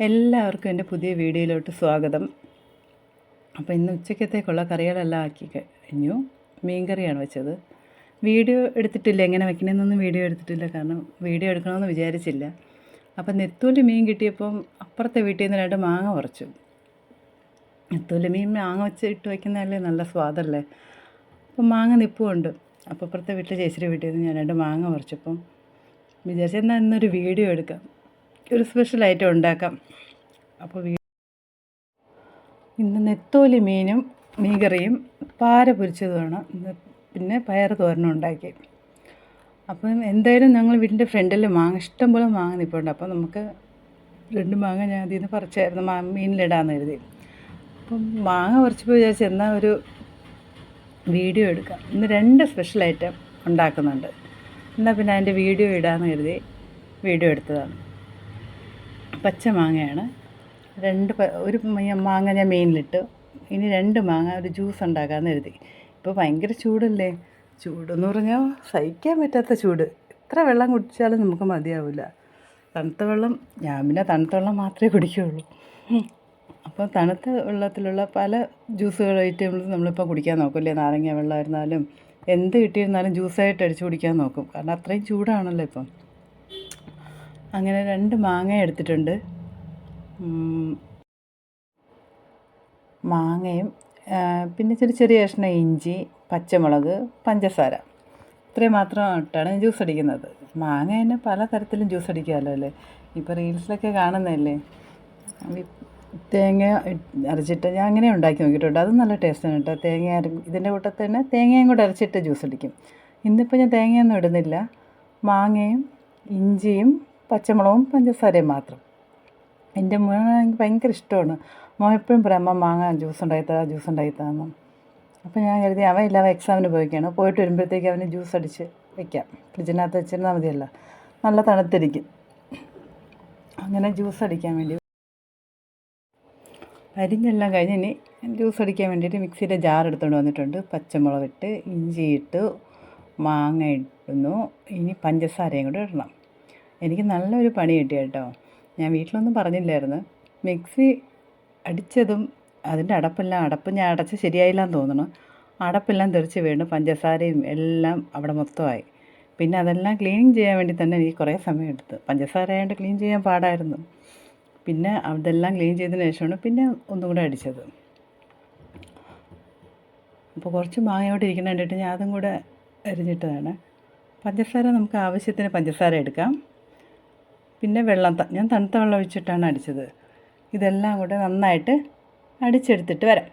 എല്ലാവർക്കും എൻ്റെ പുതിയ വീഡിയോയിലോട്ട് സ്വാഗതം. അപ്പോൾ ഇന്ന് ഉച്ചക്കത്തേക്കുള്ള കറികളെല്ലാം ആക്കി കഴിഞ്ഞു. മീൻ കറിയാണ് വെച്ചത്. വീഡിയോ എടുത്തിട്ടില്ല, എങ്ങനെ വെക്കണമെന്നൊന്നും വീഡിയോ എടുത്തിട്ടില്ല, കാരണം വീഡിയോ എടുക്കണമെന്ന് വിചാരിച്ചില്ല. അപ്പം നെത്തോലി മീൻ കിട്ടിയപ്പം അപ്പുറത്തെ വീട്ടിൽ നിന്ന് 2 മാങ്ങ പറിച്ചു. നെത്തോലി മീൻ മാങ്ങ വെച്ച് ഇട്ട് വയ്ക്കുന്നതല്ലേ നല്ല സ്വാദല്ലേ. അപ്പം മാങ്ങ നിൽപ്പുണ്ട്. അപ്പോൾ അപ്പുറത്തെ വീട്ടിൽ ചേച്ചിയുടെ വീട്ടിൽ നിന്ന് ഞാൻ 2 മാങ്ങ പറിച്ചപ്പം വിചാരിച്ചെന്നാൽ ഇന്നൊരു വീഡിയോ എടുക്കാം, ഒരു സ്പെഷ്യൽ ഐറ്റം ഉണ്ടാക്കാം. അപ്പോൾ ഇന്ന് നെത്തോലി മീനും മീൻകറിയും പാര പൊരിച്ചതുമാണ്, പിന്നെ പയർ തോരനും ഉണ്ടാക്കി. അപ്പം എന്തായാലും ഞങ്ങൾ വീടിൻ്റെ ഫ്രണ്ടിൽ മാങ്ങ ഇഷ്ടംപോലെ മാങ്ങ നിൽപ്പുണ്ട്. അപ്പോൾ നമുക്ക് 2 മാങ്ങ ഞാൻ അതിൽ നിന്ന് പറിച്ചായിരുന്നു മീനിലിടാമെന്ന് കരുതി. അപ്പം മാങ്ങ പറിച്ചപ്പോൾ വിചാരിച്ചു എന്നാൽ ഒരു വീഡിയോ എടുക്കാം. ഇന്ന് 2 സ്പെഷ്യൽ ഐറ്റം ഉണ്ടാക്കുന്നുണ്ട്, എന്നാൽ പിന്നെ അതിൻ്റെ വീഡിയോ ഇടാമെന്ന് കരുതി വീഡിയോ എടുത്തതാണ്. പച്ച മാങ്ങയാണ്. ഒരു മാങ്ങ ഞാൻ മീനിലിട്ടു. ഇനി 2 മാങ്ങ ഒരു ജ്യൂസ് ഉണ്ടാക്കാമെന്ന് കരുതി. ഇപ്പോൾ ഭയങ്കര ചൂടല്ലേ. ചൂടെന്ന് പറഞ്ഞാൽ സഹിക്കാൻ പറ്റാത്ത ചൂട്. എത്ര വെള്ളം കുടിച്ചാലും നമുക്ക് മതിയാവില്ല. തണുത്ത വെള്ളം, ഞാൻ പിന്നെ തണുത്ത വെള്ളം മാത്രമേ കുടിക്കുകയുള്ളൂ. അപ്പോൾ തണുത്ത വെള്ളത്തിലുള്ള പല ജ്യൂസുകൾ ഐറ്റംസ് നമ്മളിപ്പോൾ കുടിക്കാൻ നോക്കില്ലേ. നാരങ്ങ വെള്ളമായിരുന്നാലും എന്ത് കിട്ടിയിരുന്നാലും ജ്യൂസായിട്ട് അടിച്ച് കുടിക്കാൻ നോക്കും, കാരണം അത്രയും ചൂടാണല്ലോ ഇപ്പം. അങ്ങനെ 2 മാങ്ങ എടുത്തിട്ടുണ്ട്. മാങ്ങയും പിന്നെ ചെറിയ കഷ്ണം ഇഞ്ചി, പച്ചമുളക്, പഞ്ചസാര, ഇത്രയും മാത്രം ഇട്ടാണ് ജ്യൂസ് അടിക്കുന്നത്. മാങ്ങ തന്നെ പല തരത്തിലും ജ്യൂസ് അടിക്കാമല്ലോ അല്ലേ. ഇപ്പോൾ റീൽസിലൊക്കെ കാണുന്നതല്ലേ. തേങ്ങ അരച്ചിട്ട് ഞാൻ അങ്ങനെ ഉണ്ടാക്കി നോക്കിയിട്ടുണ്ട്. അതും നല്ല ടേസ്റ്റാണ് കേട്ടോ. ഇതിൻ്റെ കൂട്ടത്തിൽ തന്നെ തേങ്ങയും കൂടെ അരച്ചിട്ട് ജ്യൂസ് അടിക്കും. ഇന്നിപ്പോൾ ഞാൻ തേങ്ങയൊന്നും ഇടുന്നില്ല. മാങ്ങയും ഇഞ്ചിയും പച്ചമുളകും പഞ്ചസാരയും മാത്രം. എൻ്റെ മോന് എനിക്ക് ഭയങ്കര ഇഷ്ടമാണ്. മോൻ എപ്പോഴും പറയാം അമ്മ മാങ്ങ ജ്യൂസ് ഉണ്ടാക്കിത്താന്ന്. അപ്പോൾ ഞാൻ കരുതി അവൻ എക്സാമിന് പോയിക്കാണ്. പോയിട്ട് വരുമ്പോഴത്തേക്ക് അവന് ജ്യൂസ് അടിച്ച് വയ്ക്കാം, ഫ്രിഡ്ജിനകത്ത് വെച്ചിരുന്നാൽ മതിയല്ലോ, നല്ല തണുത്തിരിക്കും. അങ്ങനെ ജ്യൂസ് അടിക്കാൻ വേണ്ടി അരിഞ്ഞെല്ലാം കഴിഞ്ഞ് ഇനി ജ്യൂസ് അടിക്കാൻ വേണ്ടിയിട്ട് മിക്സിയുടെ ജാർ എടുത്തുകൊണ്ട് വന്നിട്ടുണ്ട്. പച്ചമുളകിട്ട്, ഇഞ്ചി ഇട്ട്, മാങ്ങ ഇടുന്നു. ഇനി പഞ്ചസാരയും കൂടെ ഇടണം. എനിക്ക് നല്ലൊരു പണി കിട്ടി കേട്ടോ. ഞാൻ വീട്ടിലൊന്നും പറഞ്ഞില്ലായിരുന്നു. മിക്സി അടിച്ചതും അതിൻ്റെ അടപ്പ് ഞാൻ അടച്ച് ശരിയായില്ലാന്ന് തോന്നണം. അടപ്പെല്ലാം തെറിച്ച് വീണ് പഞ്ചസാരയും എല്ലാം അവിടെ മൊത്തമായി. പിന്നെ അതെല്ലാം ക്ലീനിങ് ചെയ്യാൻ വേണ്ടി തന്നെ എനിക്ക് കുറേ സമയം എടുത്തു. പഞ്ചസാര ആയതുകൊണ്ട് ക്ലീൻ ചെയ്യാൻ പാടായിരുന്നു. പിന്നെ അതെല്ലാം ക്ലീൻ ചെയ്തതിന് ശേഷമാണ് പിന്നെ ഒന്നും കൂടെ അടിച്ചത്. അപ്പോൾ കുറച്ച് മാങ്ങയോടെ ഇരിക്കുന്ന കണ്ടിട്ട് ഞാൻ അതും കൂടെ അരിഞ്ഞിട്ടതാണ്. പഞ്ചസാര നമുക്ക് ആവശ്യത്തിന് പഞ്ചസാര എടുക്കാം. പിന്നെ വെള്ളം ഞാൻ തണുത്ത വെള്ളം ഒഴിച്ചിട്ടാണ് അടിച്ചത്. ഇതെല്ലാം കൂടെ നന്നായിട്ട് അടിച്ചെടുത്തിട്ട് വരാം.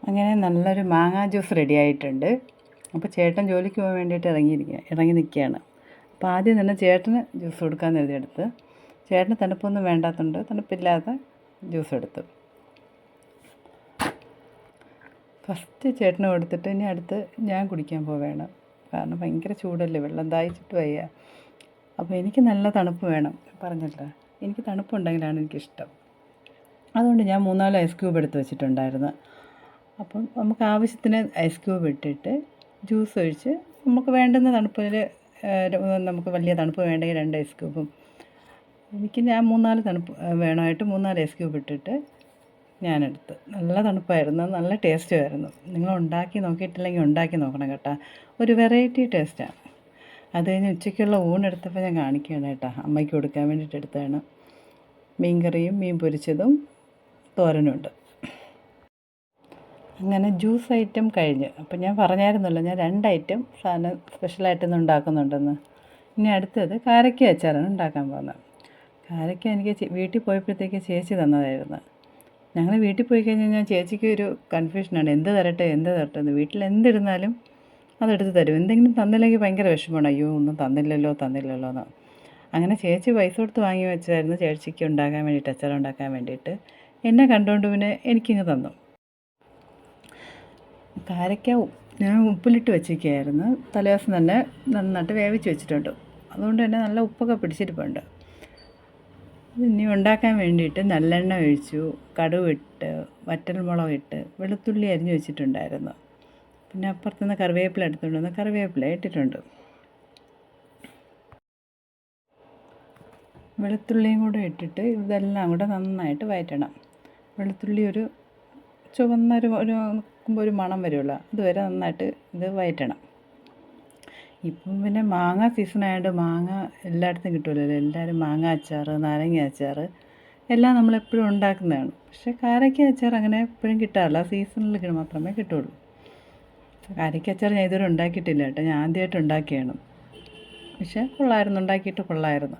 അങ്ങനെ നല്ലൊരു മാങ്ങാ ജ്യൂസ് റെഡി ആയിട്ടുണ്ട്. അപ്പോൾ ചേട്ടൻ ജോലിക്ക് പോകാൻ വേണ്ടിയിട്ട് ഇറങ്ങി നിൽക്കുകയാണ്. അപ്പോൾ ആദ്യം തന്നെ ചേട്ടന് ജ്യൂസ് കൊടുക്കാമെന്ന് എഴുതിയെടുത്ത്. ചേട്ടന് തണുപ്പൊന്നും വേണ്ടാത്തതുകൊണ്ട് തണുപ്പില്ലാതെ ജ്യൂസ് എടുത്തു. ഫസ്റ്റ് ചേട്ടന് കൊടുത്തിട്ട് ഇനി അടുത്ത് ഞാൻ കുടിക്കാൻ പോവുകയാണ്, കാരണം ഭയങ്കര ചൂടല്ലേ, വെള്ളം ദാഹിച്ചിട്ട് വയ്യ. അപ്പോൾ എനിക്ക് നല്ല തണുപ്പ് വേണം, പറഞ്ഞല്ലോ, എനിക്ക് തണുപ്പുണ്ടെങ്കിലാണ് എനിക്കിഷ്ടം. അതുകൊണ്ട് ഞാൻ 3-4 ഐസ് ക്യൂബ് എടുത്ത് വെച്ചിട്ടുണ്ടായിരുന്നു. അപ്പം നമുക്ക് ആവശ്യത്തിന് ഐസ് ക്യൂബ് ഇട്ടിട്ട് ജ്യൂസ് ഒഴിച്ച് നമുക്ക് വേണ്ടുന്ന തണുപ്പിൽ, നമുക്ക് വലിയ തണുപ്പ് വേണ്ടെങ്കിൽ 2 ഐസ് ക്യൂബും, ഞാൻ 3-4 തണുപ്പ് വേണമായിട്ട് 3-4 ഐസ് ക്യൂബ് ഇട്ടിട്ട് ഞാനെടുത്ത്. നല്ല തണുപ്പായിരുന്നു, നല്ല ടേസ്റ്റുമായിരുന്നു. നിങ്ങൾ ഉണ്ടാക്കി നോക്കിയിട്ടില്ലെങ്കിൽ ഉണ്ടാക്കി നോക്കണം കേട്ടോ, ഒരു വെറൈറ്റി ടേസ്റ്റാണ്. അത് കഴിഞ്ഞ് ഉച്ചയ്ക്കുള്ള ഊണെടുത്തപ്പോൾ ഞാൻ കാണിക്കുകയാണ് കേട്ടോ, അമ്മയ്ക്ക് കൊടുക്കാൻ വേണ്ടിയിട്ട് എടുത്തതാണ്. മീൻ കറിയും മീൻ പൊരിച്ചതും തോരനുണ്ട്. അങ്ങനെ ജ്യൂസ് ഐറ്റം കഴിഞ്ഞ്. അപ്പം ഞാൻ പറഞ്ഞായിരുന്നല്ലോ ഞാൻ 2 ഐറ്റം സാധനം സ്പെഷ്യലായിട്ടൊന്ന് ഉണ്ടാക്കുന്നുണ്ടെന്ന്. ഇനി അടുത്തത് കാരക്ക അച്ചാറാണ് ഉണ്ടാക്കാൻ പോകുന്നത്. കാരക്ക എനിക്ക് വീട്ടിൽ പോയപ്പോഴത്തേക്ക് ചേച്ചി തന്നതായിരുന്നു. ഞങ്ങൾ വീട്ടിൽ പോയി കഴിഞ്ഞാൽ ഞാൻ ചേച്ചിക്ക് ഒരു കൺഫ്യൂഷനാണ്, എന്ത് തരട്ടെ എന്ന്. വീട്ടിൽ എന്തിരുന്നാലും അതെടുത്ത് തരും. എന്തെങ്കിലും തന്നില്ലെങ്കിൽ ഭയങ്കര വിഷമമാണ്, അയ്യോ ഒന്നും തന്നില്ലല്ലോ എന്ന്. അങ്ങനെ ചേച്ചി പൈസ കൊടുത്ത് വാങ്ങി വെച്ചായിരുന്നു ചേച്ചിക്ക് ഉണ്ടാക്കാൻ വേണ്ടിയിട്ട്, അച്ചാർ ഉണ്ടാക്കാൻ വേണ്ടിയിട്ട്. എന്നെ കണ്ടുകൊണ്ട് പിന്നെ എനിക്കിങ്ങ് തന്നു. കാരക്ക ഞാൻ ഉപ്പിലിട്ട് വെച്ചിരിക്കുകയായിരുന്നു. തലേദിവസം തന്നെ നന്നായിട്ട് വേവിച്ച് വെച്ചിട്ടുണ്ട്. അതുകൊണ്ട് തന്നെ നല്ല ഉപ്പൊക്കെ പിടിച്ചിരിപ്പുണ്ട്. ഇനി ഉണ്ടാക്കാൻ വേണ്ടിയിട്ട് നല്ലെണ്ണ ഒഴിച്ചു, കടുവിട്ട്, വറ്റൽമുളകിട്ട്, വെളുത്തുള്ളി അരിഞ്ഞ് വെച്ചിട്ടുണ്ടായിരുന്നു. പിന്നെ അപ്പുറത്തുനിന്ന് കറിവേപ്പില എടുത്തുകൊണ്ട് വന്ന് കറിവേപ്പില ഇട്ടിട്ടുണ്ട്. വെളുത്തുള്ളിയും കൂടെ ഇട്ടിട്ട് ഇതെല്ലാം കൂടെ നന്നായിട്ട് വഴറ്റണം. വെളുത്തുള്ളി ഒരു ചുവന്ന ഒരു മണം വരുമല്ലോ, അതുവരെ നന്നായിട്ട് ഇത് വഴറ്റണം. ഇപ്പം പിന്നെ മാങ്ങ സീസണായതുകൊണ്ട് മാങ്ങ എല്ലായിടത്തും കിട്ടുമല്ലോ. എല്ലാവരും മാങ്ങ അച്ചാർ, നാരങ്ങ അച്ചാർ എല്ലാം നമ്മളെപ്പോഴും ഉണ്ടാക്കുന്നതാണ്. പക്ഷേ കാരക്ക അച്ചാർ അങ്ങനെ എപ്പോഴും കിട്ടാറില്ല, സീസണിൽ മാത്രമേ കിട്ടുള്ളൂ. കാരക്ക അച്ചാർ ഞാൻ ഇതുവരെ ഉണ്ടാക്കിയിട്ടില്ല കേട്ടോ, ഞാൻ ആദ്യമായിട്ട് ഉണ്ടാക്കിയാണ്. പക്ഷേ കൊള്ളായിരുന്നു, ഉണ്ടാക്കിയിട്ട് കൊള്ളായിരുന്നു.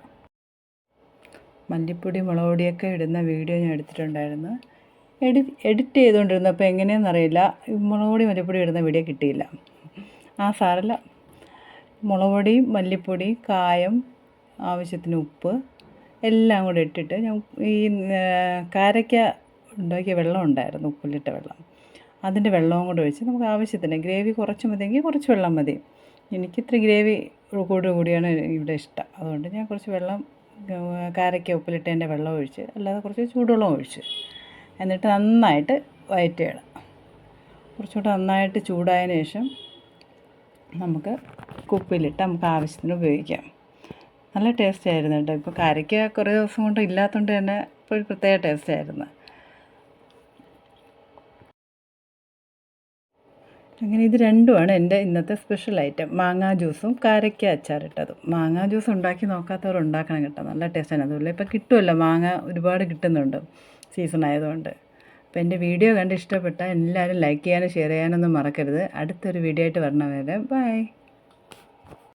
മല്ലിപ്പൊടി, മുളക് പൊടിയൊക്കെ ഇടുന്ന വീഡിയോ ഞാൻ എടുത്തിട്ടുണ്ടായിരുന്നു. എഡിറ്റ് ചെയ്തുകൊണ്ടിരുന്നപ്പോൾ എങ്ങനെയെന്നറിയില്ല, മുളക് പൊടി മല്ലിപ്പൊടി ഇടുന്ന വീഡിയോ കിട്ടിയില്ല. സാരമില്ല. മുളക് പൊടിയും മല്ലിപ്പൊടിയും കായം, ആവശ്യത്തിന് ഉപ്പ് എല്ലാം കൂടെ ഇട്ടിട്ട് ഞാൻ ഈ കാരക്ക ഉണ്ടാക്കിയ വെള്ളം ഉണ്ടായിരുന്നു, ഉപ്പിലിട്ട വെള്ളം, അതിൻ്റെ വെള്ളവും കൂടെ ഒഴിച്ച് നമുക്ക് ആവശ്യത്തിന് ഗ്രേവി കുറച്ച് മതിയെങ്കിൽ കുറച്ച് വെള്ളം മതി. എനിക്കിത്ര ഗ്രേവി കൂടിയാണ് ഇവിടെ ഇഷ്ടം. അതുകൊണ്ട് ഞാൻ കുറച്ച് വെള്ളം, കാരക്ക ഉപ്പിലിട്ടതിൻ്റെ വെള്ളം ഒഴിച്ച്, അല്ലാതെ കുറച്ച് ചൂടുവെള്ളം ഒഴിച്ച്, എന്നിട്ട് നന്നായിട്ട് വഴറ്റുകയാണ്. കുറച്ചുകൂടെ നന്നായിട്ട് ചൂടായതിന് ശേഷം നമുക്ക് കുപ്പിയിലിട്ട് നമുക്ക് ആവശ്യത്തിന് ഉപയോഗിക്കാം. നല്ല ടേസ്റ്റ് ആയിരുന്നു കേട്ടോ. ഇപ്പോൾ കാരക്ക കുറേ ദിവസം കൊണ്ട് ഇല്ലാത്തതുകൊണ്ട് തന്നെ ഇപ്പോൾ ഒരു പ്രത്യേക ടേസ്റ്റ് ആയിരുന്നു. അങ്ങനെ ഇത് രണ്ടുമാണ് എൻ്റെ ഇന്നത്തെ സ്പെഷ്യൽ ഐറ്റം, മാങ്ങാ ജ്യൂസും കാരക്ക അച്ചാറിട്ടതും. മാങ്ങാ ജ്യൂസ് ഉണ്ടാക്കി നോക്കാത്തവർ ഉണ്ടാക്കണം കേട്ടോ, നല്ല ടേസ്റ്റാണ്. അതുപോലെ ഇപ്പോൾ കിട്ടുമല്ലോ, മാങ്ങ ഒരുപാട് കിട്ടുന്നുണ്ട് സീസൺ ആയതുകൊണ്ട്. അപ്പോൾ എൻ്റെ വീഡിയോ കണ്ട് ഇഷ്ടപ്പെട്ടാൽ എല്ലാവരും ലൈക്ക് ചെയ്യാനും ഷെയർ ചെയ്യാനൊന്നും മറക്കരുത്. അടുത്തൊരു വീഡിയോ ആയിട്ട് വരണ വരെ ബൈ.